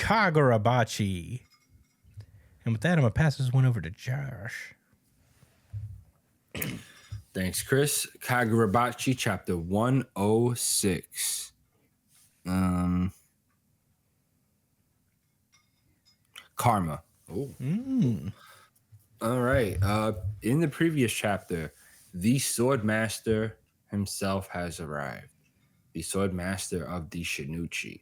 Kagurabachi. And with that, I'm going to pass this one over to Josh. Thanks, Chris. Kagurabachi, chapter 106. Karma. Oh. All right. In the previous chapter, the sword master himself has arrived. The sword master of the Shinichi,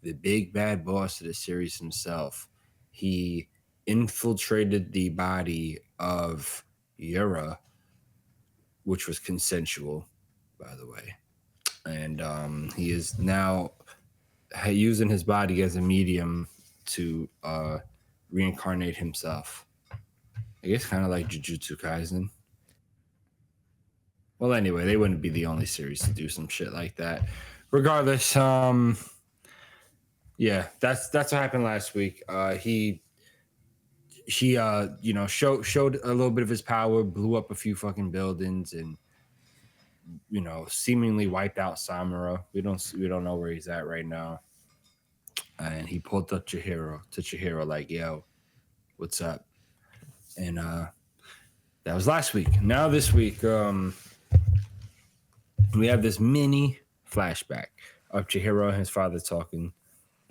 the big bad boss of the series himself. He infiltrated the body of Yura, which was consensual, by the way. And he is now using his body as a medium to reincarnate himself. I guess kind of like Jujutsu Kaisen. Well, anyway, they wouldn't be the only series to do some shit like that. Regardless, yeah, that's what happened last week. He showed a little bit of his power, blew up a few fucking buildings, and seemingly wiped out Samura. We don't know where he's at right now. And he pulled up Chihiro like, yo, what's up? And that was last week. Now this week, we have this mini flashback of Chihiro and his father talking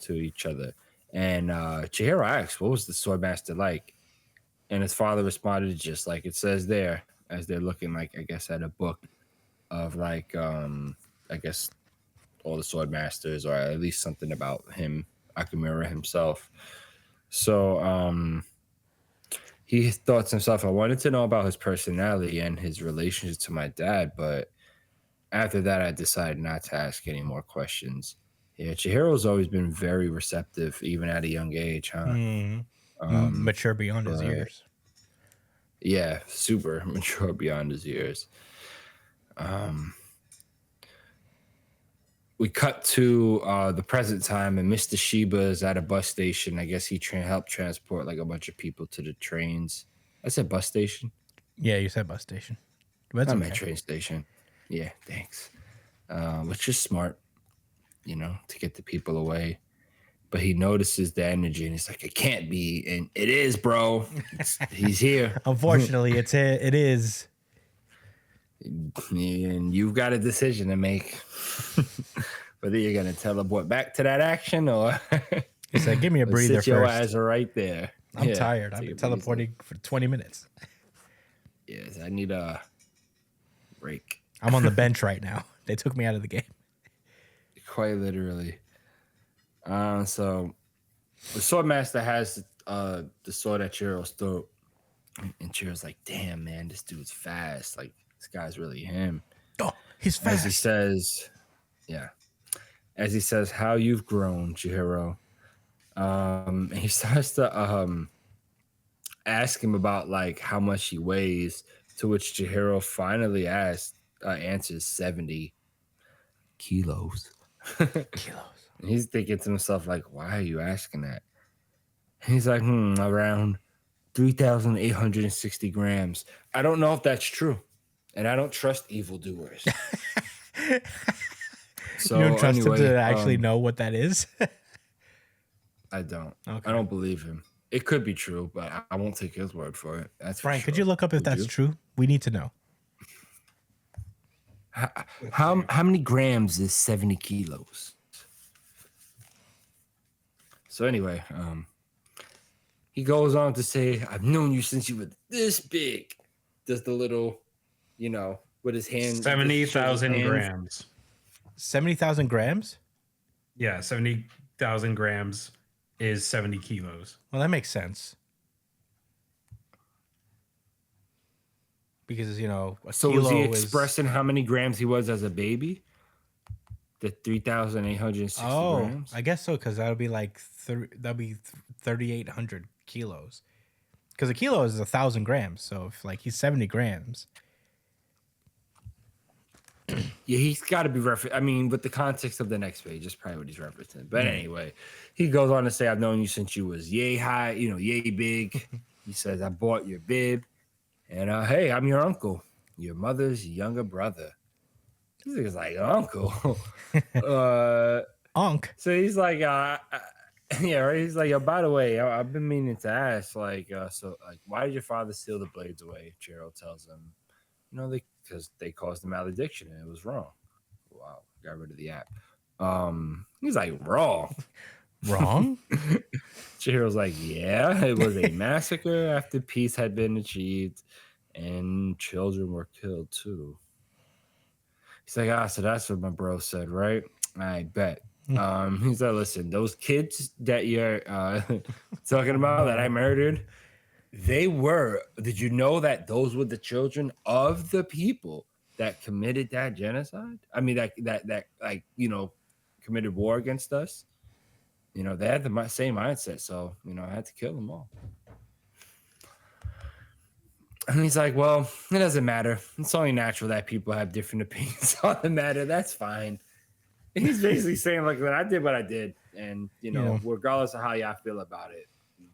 to each other. And Chihiro asks, what was the Swordmaster like? And his father responded just like it says there, as they're looking like, I guess, at a book of like, I guess, all the Swordmasters, or at least something about him, Akemura himself. So he thought to himself, I wanted to know about his personality and his relationship to my dad, but after that, I decided not to ask any more questions. Yeah, Chihiro's always been very receptive, even at a young age, huh? Mature beyond his years. Yeah, super mature beyond his years. We cut to the present time, and Mr. Shiba is at a bus station. I guess he helped transport like a bunch of people to the trains. I said bus station. Yeah, you said bus station. But I meant train station. Yeah, thanks. Which is smart, to get the people away. But he notices the energy, and he's like, it can't be. And it is, bro. He's here. Unfortunately, it is. And you've got a decision to make. Whether you're going to teleport back to that action or... He said, give me a breather sit your first. eyes right there. I'm tired. I've been teleporting for 20 minutes. Yes, I need a break. I'm on the bench right now. They took me out of the game. Quite literally. So the Swordmaster has the sword at Chihiro's throat. And Chihiro's like, damn, man, this dude's fast. Like, this guy's really him. Oh, he's fast. As he says, how you've grown, Chihiro. And he starts to ask him about like how much he weighs, to which Chihiro finally answers 70 kilos. And he's thinking to himself, like, why are you asking that? And he's like, around 3,860 grams. I don't know if that's true. And I don't trust evildoers. So you don't trust him to actually know what that is? I don't. Okay. I don't believe him. It could be true, but I won't take his word for it. That's Frank, for sure. could you look up if that's true? We need to know. How many grams is 70 kilos? So anyway, he goes on to say, I've known you since you were this big. Does the little, with his hands. 70,000 grams. 70,000 grams? Yeah, 70,000 grams is 70 kilos. Well, that makes sense. Because, a so kilo was he expressing how many grams he was as a baby? The 3,860 grams? I guess so, because that'll be like 3,800 kilos. Because a kilo is 1,000 grams. So if like he's 70 grams. Yeah, he's got to be referenced. I mean, with the context of the next page, that's probably what he's referencing. But anyway, he goes on to say, I've known you since you was yay high, yay big. He says, I bought your bib. And, hey, I'm your uncle, your mother's younger brother. He's like, uncle. Unc. So he's like, Yeah, right. He's like, yo, by the way, I've been meaning to ask, like, why did your father steal the blades away? Chihiro tells him, because they caused the malediction and it was wrong. Wow, got rid of the app. He's like, wrong. Wrong? Chihiro's like, yeah, it was a massacre after peace had been achieved and children were killed too. He's like, so that's what my bro said, right? I bet. He's like, listen, those kids that you're talking about that I murdered, did you know that those were the children of the people that committed that genocide? I mean, that committed war against us. They had the same mindset, so I had to kill them all. And he's like, well, it doesn't matter. It's only natural that people have different opinions on the matter. That's fine. And he's basically saying, like, I did what I did, and regardless of how y'all feel about it,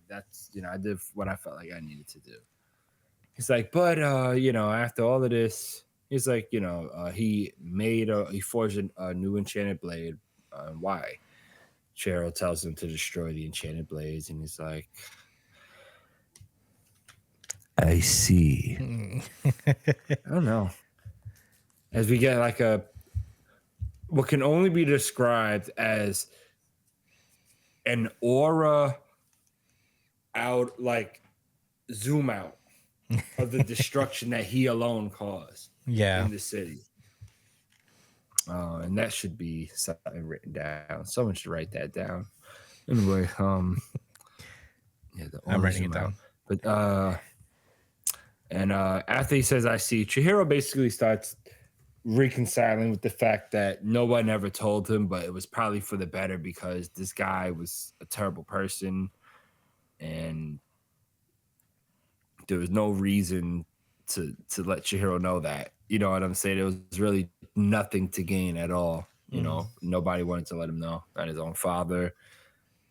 that's I did what I felt like I needed to do. He's like, but after all of this, he's like, he forged a new enchanted blade. Why? Chihiro tells him to destroy the enchanted blades, and he's like, I see. I don't know. As we get like what can only be described as an aura out, like zoom out of the destruction that he alone caused in the city. And that should be something written down. Someone should write that down. Anyway, I'm writing it down. But after he says, I see, Chihiro basically starts reconciling with the fact that no one ever told him, but it was probably for the better because this guy was a terrible person and there was no reason to let Chihiro know that. You know what I'm saying? It was really nothing to gain at all. Nobody wanted to let him know, not his own father,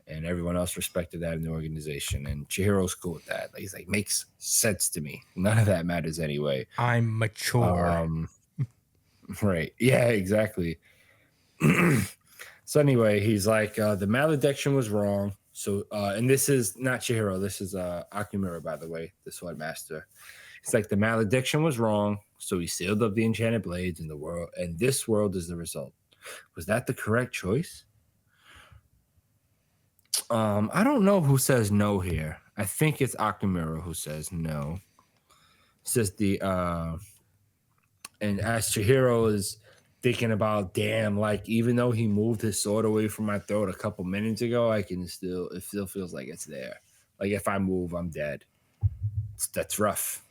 and everyone else respected that in the organization. And Chihiro's cool with that. Like, he's like, makes sense to me. None of that matters anyway. I'm mature. Right. Yeah, exactly. So anyway, he's like, the malediction was wrong. So, and this is not Chihiro. This is Akemura, by the way, the sword master. It's like the malediction was wrong. So he sealed up the enchanted blades in the world, and this world is the result. Was that the correct choice? I don't know who says no here. I think it's Akemura who says no. It says and as Chihiro is thinking about, damn, like, even though he moved his sword away from my throat a couple minutes ago, it still feels like it's there. Like, if I move, I'm dead. That's rough.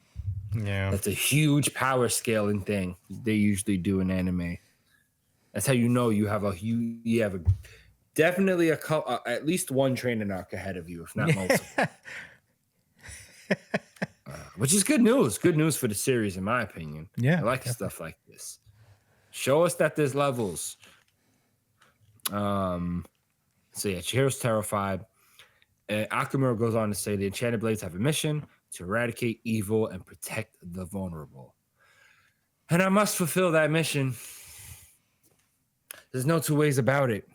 Yeah. That's a huge power scaling thing they usually do in anime. That's how you have definitely at least one training arc ahead of you, if not multiple. Which is good news. Good news for the series, in my opinion. Yeah, I like stuff like this. Show us that there's levels. So yeah, Chihiro's terrified. Akemura goes on to say the enchanted blades have a mission to eradicate evil and protect the vulnerable. And I must fulfill that mission. There's no two ways about it.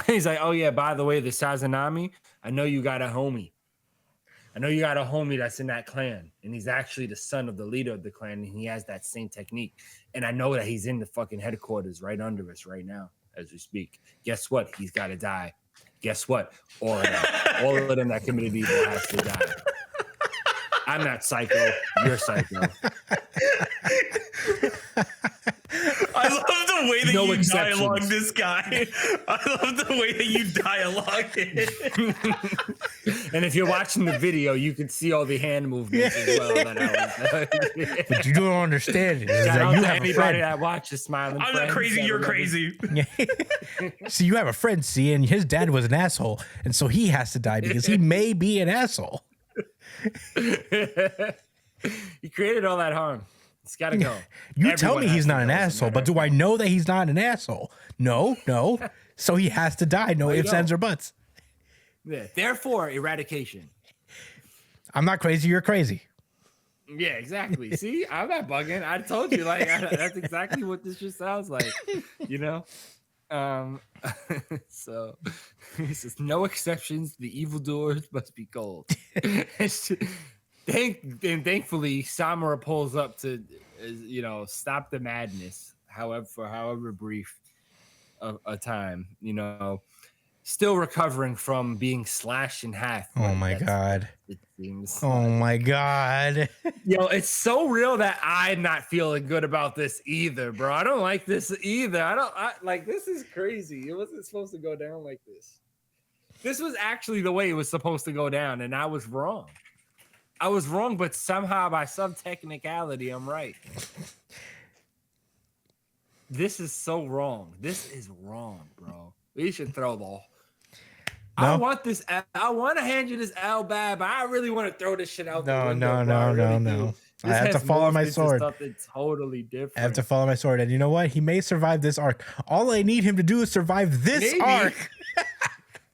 He's like, oh yeah, by the way, the Sazanami, I know you got a homie. I know you got a homie that's in that clan, and he's actually the son of the leader of the clan, and he has that same technique. And I know that he's in the fucking headquarters right under us right now as we speak. Guess what? He's got to die. Guess what? All of them that committed evil has to die. I'm not psycho. You're psycho. I love the way that No you exceptions. dialogue this guy. I love the way that you dialogue it. And if you're watching the video, you can see all the hand movements as well. That I was, But you don't understand it. Is Shout that out you to have a anybody friend. that watches Smiling I'm not Friends. crazy. You're crazy. See, you have a friend, see, and his dad was an asshole, and so he has to die because he may be an asshole. He created all that harm. It's got to go. You tell Everyone me has he's to not go, an doesn't asshole, matter. but do I know that he's not an asshole? No. So he has to die. No There you ifs, go. ands, or buts. Yeah. Therefore, eradication. I'm not crazy. You're crazy. Yeah, exactly. See, I'm not bugging. I told you, like, that's exactly what this just sounds like. You know. Um, so he says, no exceptions. The evildoers must be cold. Thankfully, Samura pulls up to, stop the madness. However, for however brief a time, still recovering from being slashed in half. Oh my god. It seems. Oh my god. It's so real that I'm not feeling good about this either, bro. I don't like this either. This is crazy. It wasn't supposed to go down like this. This was actually the way it was supposed to go down, and I was wrong. But somehow by some technicality, I'm right. This is so wrong. This is wrong, bro. We should throw the. No? I want this. I want to hand you this L bad, but I really want to throw this shit out. No. I have to follow my sword. Something totally different. I have to follow my sword, and you know what? He may survive this arc. All I need him to do is survive this arc.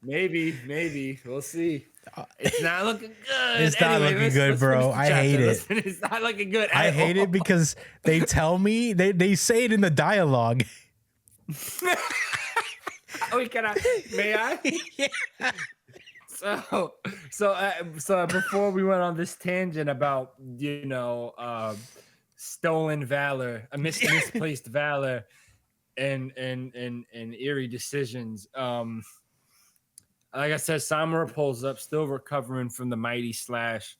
Maybe we'll see. It's not looking good. It's not looking good, bro. I hate it. It's not looking good. I hate it because they tell me they say it in the dialogue. May I? Yeah. So before we went on this tangent about stolen valor, misplaced valor, and eerie decisions. Like I said, Samura pulls up, still recovering from the mighty slash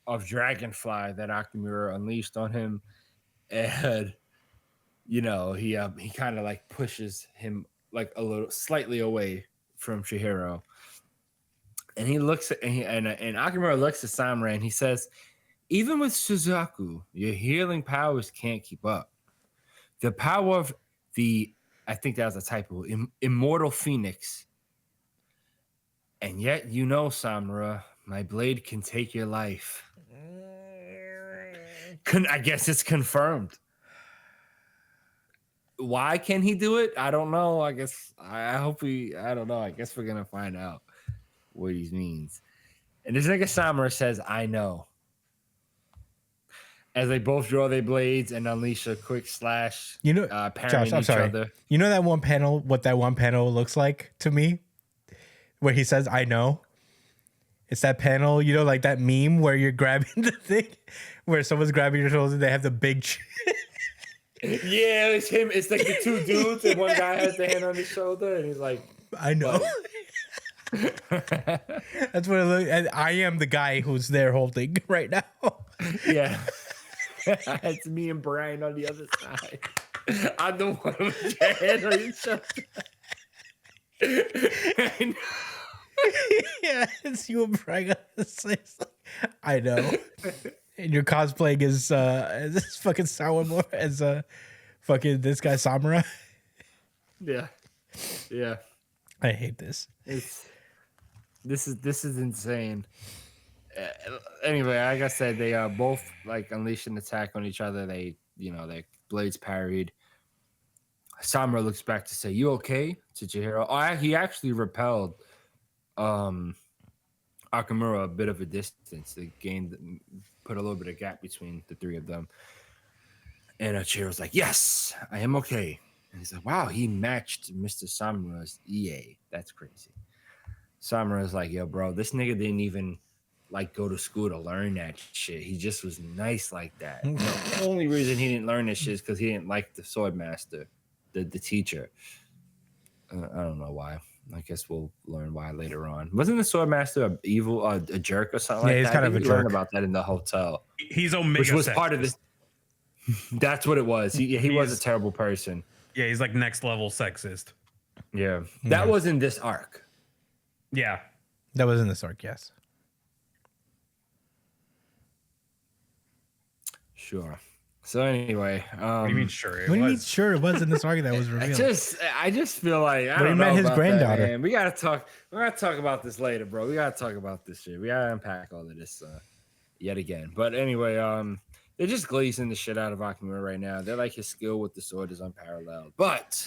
of Dragonfly that Akemura unleashed on him, and he kind of like pushes him like a little slightly away from Chihiro. And he looks at and Akemura looks at Samura and he says, even with Suzaku, your healing powers can't keep up. The power of I think that was a typo, immortal phoenix. And yet, Samura, my blade can take your life. I guess it's confirmed. Why can he do it? I don't know. I guess I don't know. I guess we're gonna find out what he means. And this nigga Samura says, I know. As they both draw their blades and unleash a quick slash, parrying each other. You know that one panel, what that one panel looks like to me? Where he says, I know. It's that panel, like that meme where you're grabbing the thing, where someone's grabbing your shoulders and they have the big yeah, it's him. It's like the two dudes, and one guy has the hand on his shoulder, and he's like, I know. That's what it looks. And I am the guy who's there holding right now. Yeah. It's me and Brian on the other side. I'm the one with your hand on your shoulder. Yeah, it's you and Brian. I know. And you're cosplaying as this fucking Sawamura, as fucking this guy Samura. Yeah. I hate this. This is insane. Anyway, like I said, they both like unleashed an attack on each other. They, their blades parried. Samura looks back to say, "You okay?" to Chihiro. Oh, he actually repelled Akemura a bit of a distance. They put a little bit of gap between the three of them. And Chihiro's like, "Yes, I am okay." And he's like, "Wow, he matched Mr. Samura's EA. That's crazy." Samura's like, "Yo, bro, this nigga didn't even like go to school to learn that shit. He just was nice like that. The only reason he didn't learn this shit is because he didn't like the sword master, the teacher. I don't know why. I guess we'll learn why later on. Wasn't the sword master a jerk or something like that? Yeah, he's kind of a jerk. Learned about that in the hotel. He's Omega, which was sexist. part of this. That's what it was. He was a terrible person. Yeah, he's like next level sexist. Yeah, that was in this arc. Yeah, that was in this arc. Yes. Sure. So anyway, what do you mean sure? What do you mean sure? It was in this arc that was revealed. I just feel like I don't met know his about granddaughter. That, man. We gotta talk about this later, bro. We gotta talk about this shit. We gotta unpack all of this yet again. But anyway, they're just glazing the shit out of Akemura right now. They're like his skill with the sword is unparalleled. But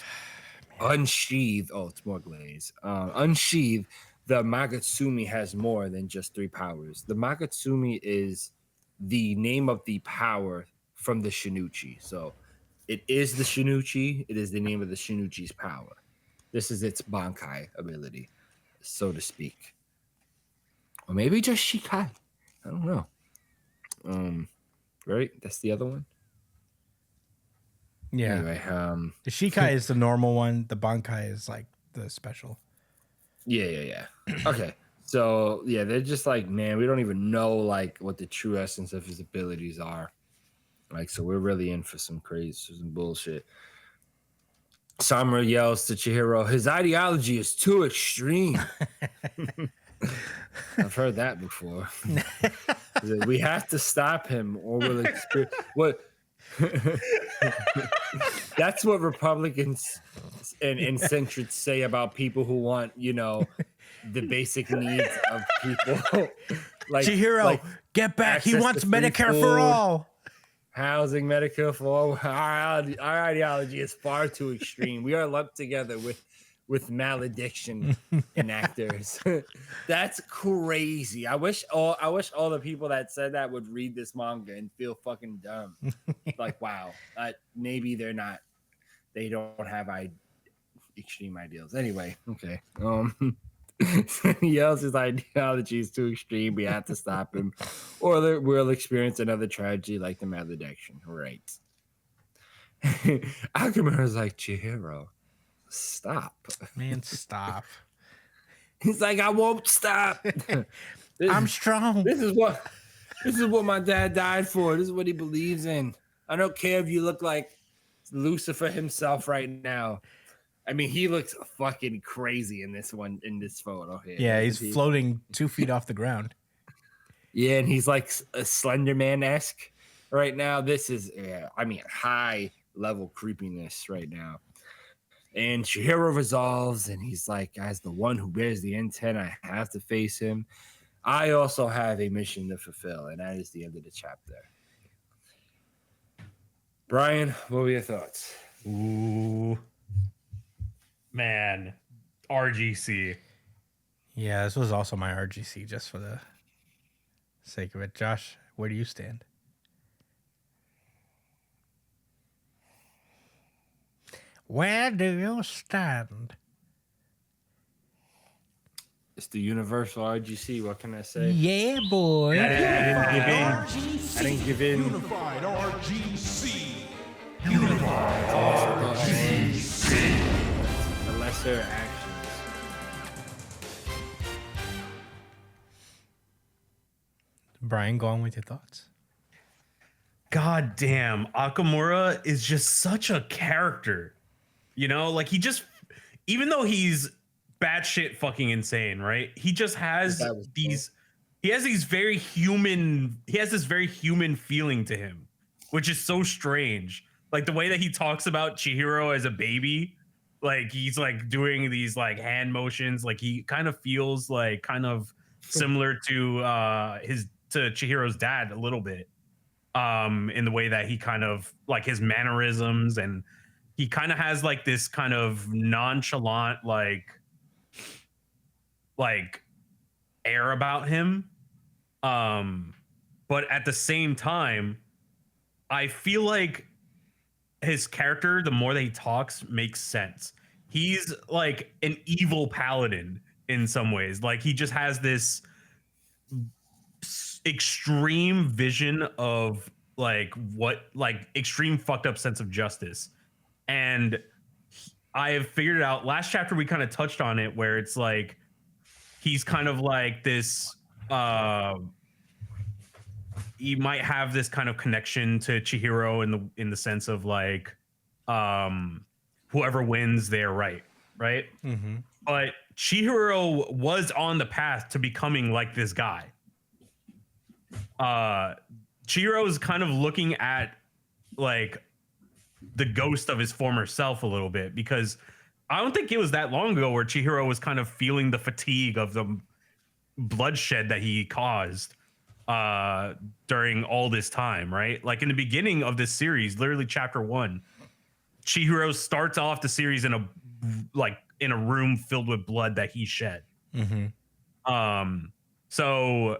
unsheathe, it's more glaze. Unsheathe, the Magatsumi has more than just 3 powers. The Magatsumi is the name of the power from the Shinichi. So it is the Shinichi. It is the name of the Shinichi's power. This is its Bankai ability, so to speak. Or maybe just Shikai. I don't know. Right? That's the other one. Yeah. Anyway, The Shikai is the normal one. The Bankai is like the special. yeah. Okay. So yeah, they're just like, man, we don't even know like what the true essence of his abilities are. Like, so we're really in for some bullshit. Samura yells to Chihiro, his ideology is too extreme. I've heard that before. We have to stop him or we'll experience what that's what Republicans and centrists say about people who want, the basic needs of people. like Chihiro, get back. He access wants to free Medicare food, for all. housing, Medicare for all. Our ideology is far too extreme. We are lumped together with malediction enactors. That's crazy. I wish all the people that said that would read this manga and feel fucking dumb. Like, wow, maybe they don't have extreme ideals. Anyway, okay. He yells his ideology is too extreme. We have to stop him, or we'll experience another tragedy like the malediction. Right. Akemura's like, Chihiro, stop. Man, stop. He's like, I won't stop. I'm strong. This is what my dad died for. This is what he believes in. I don't care if you look like Lucifer himself right now. I mean, he looks fucking crazy in this photo here. Yeah, he's floating 2 feet off the ground. Yeah, and he's like a Slender Man-esque right now. This is, high level creepiness right now. And Chihiro resolves, and he's like, as the one who bears the intent, I have to face him. I also have a mission to fulfill, and that is the end of the chapter. Brian, what were your thoughts? Ooh. Man, RGC. Yeah, this was also my RGC just for the sake of it. Josh, where do you stand? Where do you stand? It's the universal RGC. What can I say? Yeah, boy. I didn't give in. Unified RGC. The lesser actions. Brian, go on with your thoughts. God damn, Akemura is just such a character. Like he just, even though he's batshit fucking insane, right? He just has he has this very human feeling to him, which is so strange. Like the way that he talks about Chihiro as a baby, like he's like doing these like hand motions, like he kind of feels like kind of similar to Chihiro's dad a little bit. In the way that he kind of like his mannerisms, and he kind of has like this kind of nonchalant like air about him. But at the same time, I feel like his character, the more that he talks, makes sense. He's like an evil paladin in some ways. Like he just has this extreme vision of like extreme fucked up sense of justice. And I have figured it out. Last chapter we kind of touched on it, where it's like he's kind of like this he might have this kind of connection to Chihiro in the sense of like whoever wins, they're right. Mm-hmm. But Chihiro was on the path to becoming like this guy. Chihiro is kind of looking at like the ghost of his former self a little bit, because I don't think it was that long ago where Chihiro was kind of feeling the fatigue of the bloodshed that he caused during all this time, right? Like in the beginning of this series, literally chapter 1, Chihiro starts off the series in a room filled with blood that he shed. Mm-hmm. So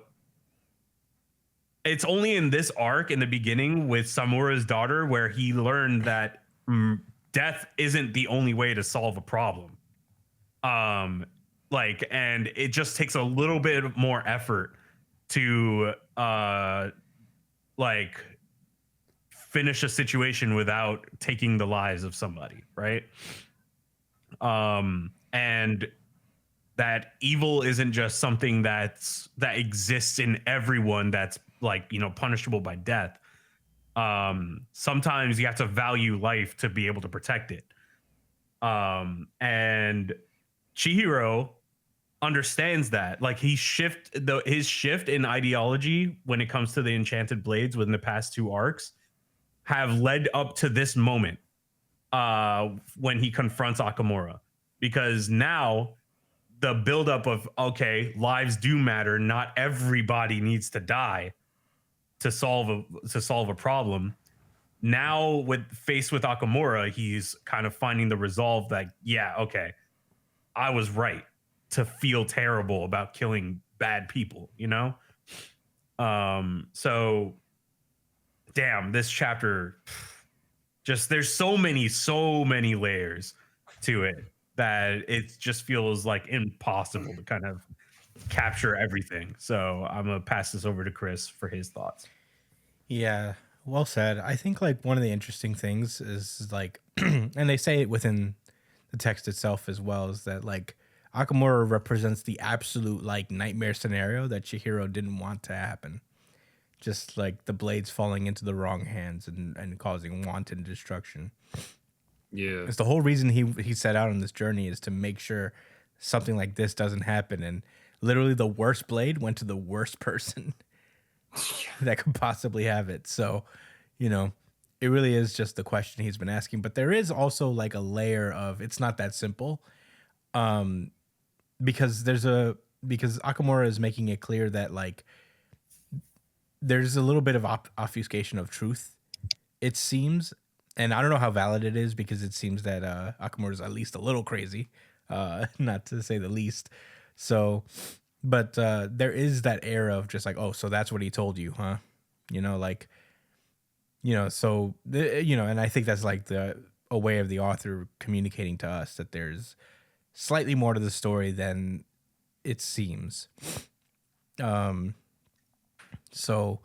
it's only in this arc in the beginning with Samura's daughter where he learned that death isn't the only way to solve a problem. Like, and it just takes a little bit more effort to like finish a situation without taking the lives of somebody, right? And that evil isn't just something that exists in everyone that's like, you know, punishable by death. Sometimes you have to value life to be able to protect it. And Chihiro understands that. Like his shift in ideology when it comes to the enchanted blades within the past 2 arcs have led up to this moment when he confronts Akamura, because now the buildup of, okay, lives do matter, not everybody needs to die to solve a problem. Now with faced with Akamura, he's kind of finding the resolve that, yeah, okay, I was right to feel terrible about killing bad people, you know? So damn, this chapter, just there's so many layers to it that it just feels like impossible to kind of capture everything. So I'm gonna pass this over to Chris for his thoughts. Yeah, well said. I think like one of the interesting things is like, and they say it within the text itself as well, is that like Akamura represents the absolute like nightmare scenario that Chihiro didn't want to happen. Just like the blades falling into the wrong hands and causing wanton destruction. Yeah. It's the whole reason he set out on this journey, is to make sure something like this doesn't happen. And literally the worst blade went to the worst person that could possibly have it. So, you know, it really is just the question he's been asking. But there is also like a layer of, it's not that simple. Because Akamura is making it clear that like there's a little bit of obfuscation of truth, it seems. And I don't know how valid it is, because it seems that Akamura is at least a little crazy, not to say the least. So, but there is that air of just like, oh, so that's what he told you, huh? You know, like, you know, so, you know, and I think that's like a way of the author communicating to us that there's slightly more to the story than it seems. So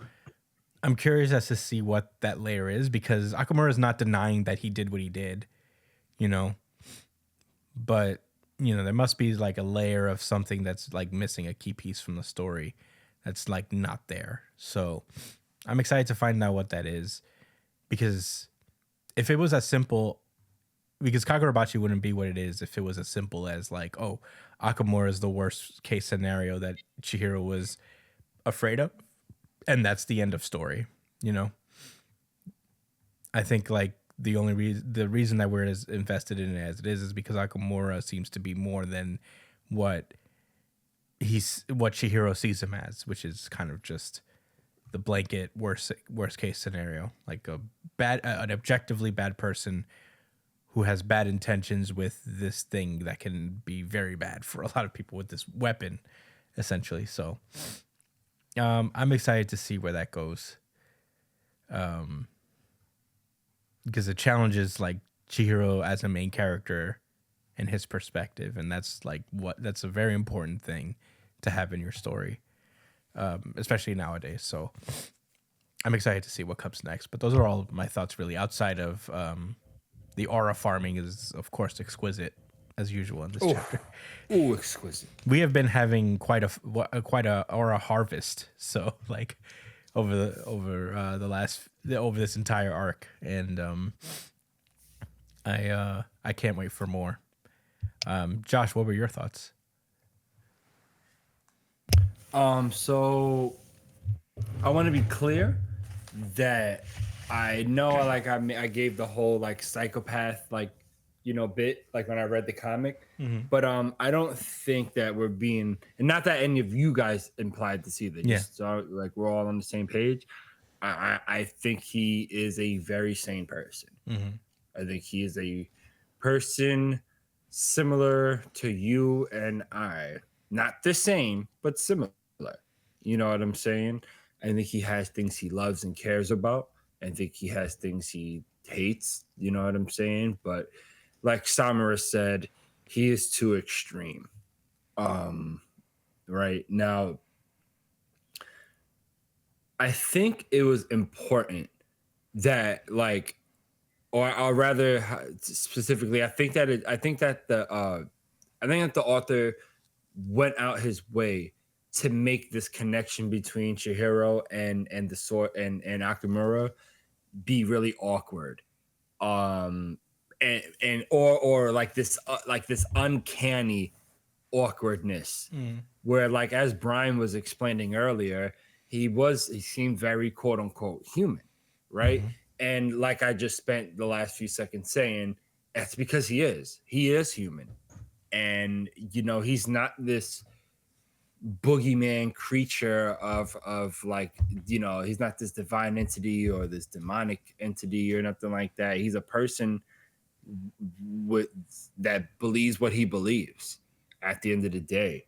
I'm curious as to see what that layer is, because Akamura is not denying that he did what he did, you know, but you know, there must be like a layer of something that's like missing a key piece from the story that's like not there. So I'm excited to find out what that is, because if it was as simple, because Kagurabachi wouldn't be what it is if it was as simple as like, oh, Akamura is the worst case scenario that Chihiro was afraid of, and that's the end of story, you know? I think like the reason that we're as invested in it as it is because Akamura seems to be more than what Chihiro sees him as, which is kind of just the blanket worst case scenario, like an objectively bad person who has bad intentions with this thing that can be very bad for a lot of people with this weapon, essentially. So I'm excited to see where that goes. Because it challenges like Chihiro as a main character and his perspective. And that's a very important thing to have in your story, especially nowadays. So I'm excited to see what comes next. But those are all my thoughts, really, outside of the aura farming is, of course, exquisite as usual in this chapter. Oh, exquisite. We have been having quite a aura harvest. So like over this entire arc, and I can't wait for more. Josh, what were your thoughts? So I want to be clear that I know, like, I gave the whole like psychopath bit like when I read the comic, but I don't think that we're being, and not that any of you guys implied this either. Yeah. So like we're all on the same page. I think he is a very sane person. I think he is a person similar to you and I, not the same, but similar. You know what I'm saying? I think he has things he loves and cares about. I think he has things he hates. You know what I'm saying? But like Samura said, he is too extreme. Right now, I think it was important that like, or rather specifically, I think that the author went out his way to make this connection between Chihiro and the sword and Akemura be really awkward. And like this uncanny awkwardness where like as Brian was explaining earlier, he seemed very quote unquote human, right? And like I just spent the last few seconds saying, that's because he is human. And you know, he's not this boogeyman creature of like, you know, he's not this divine entity or this demonic entity or nothing like that. He's a person with that believes what he believes at the end of the day.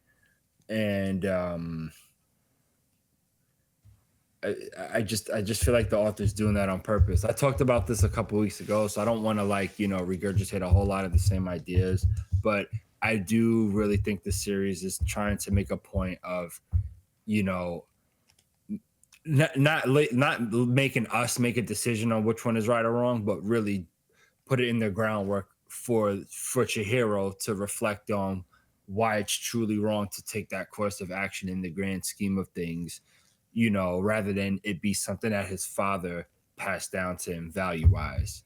And I just feel like the author's doing that on purpose. I talked about this a couple weeks ago, so I don't want to like, you know, regurgitate a whole lot of the same ideas, but I do really think the series is trying to make a point of, you know, not making us make a decision on which one is right or wrong, but really put it in the groundwork for Chihiro to reflect on why it's truly wrong to take that course of action in the grand scheme of things, you know, rather than it be something that his father passed down to him value wise.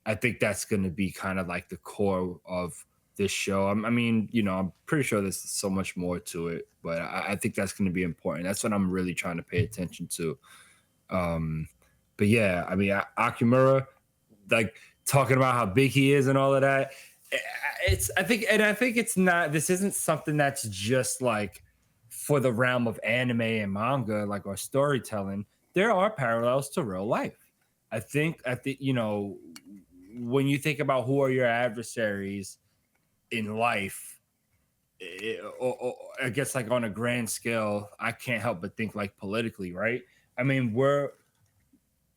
I think that's going to be kind of like the core of this show. I mean, you know, I'm pretty sure there's so much more to it, but I think that's going to be important. That's what I'm really trying to pay attention to. But yeah, I mean, Akimura, like talking about how big he is and all of that. I think it's not. This isn't something that's just like for the realm of anime and manga, like or storytelling. There are parallels to real life. I think you know, when you think about who are your adversaries in life, or I guess like on a grand scale, I can't help but think like politically, right? I mean,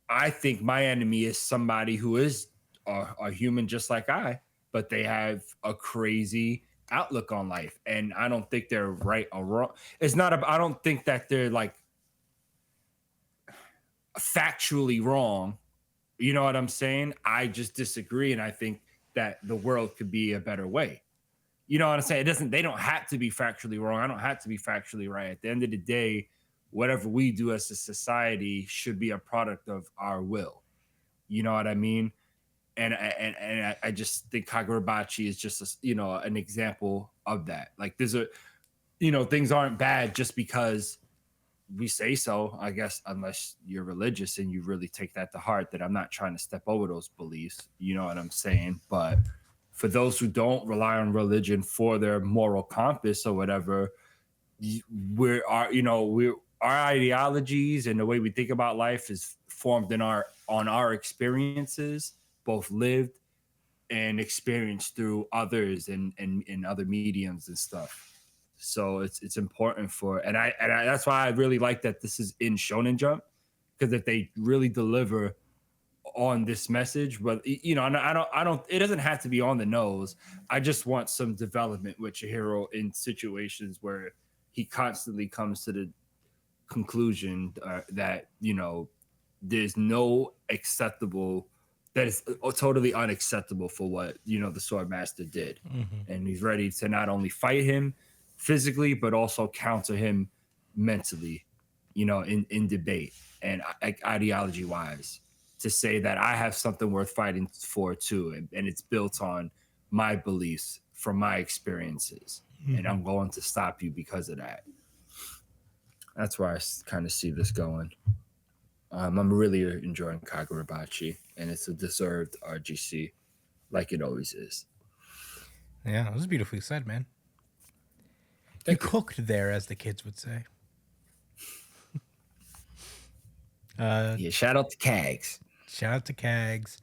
I think my enemy is somebody who is a human just like I, but they have a crazy outlook on life, and I don't think they're right or wrong. It's not. I don't think that they're like factually wrong. You know what I'm saying? I just disagree, and I think that the world could be a better way. You know what I'm saying? It doesn't. They don't have to be factually wrong. I don't have to be factually right. At the end of the day, whatever we do as a society should be a product of our will. You know what I mean? And I just think Kagurabachi is just you know, an example of that. Like there's a, you know, things aren't bad just because we say so, I guess, unless you're religious and you really take that to heart. That I'm not trying to step over those beliefs. You know what I'm saying? But for those who don't rely on religion for their moral compass or whatever, our ideologies and the way we think about life is formed on our experiences, both lived and experienced through others and other mediums and stuff. So it's important for, and I that's why I really like that this is in Shonen Jump, because if they really deliver on this message, but you know, I don't it doesn't have to be on the nose. I just want some development with Chihiro in situations where he constantly comes to the conclusion that, you know, there's no acceptable, that is totally unacceptable for what, you know, the sword master did. And he's ready to not only fight him physically but also counter him mentally, you know, in debate and ideology wise, to say that I have something worth fighting for too, and it's built on my beliefs from my experiences, and I'm going to stop you because of that. That's where I kind of see this going. I'm really enjoying Kagurabachi, and it's a deserved RGC, like it always is. Yeah, it was beautifully said, man. Thank You cooked there, as the kids would say. Yeah, shout out to Kags. Shout out to Kags.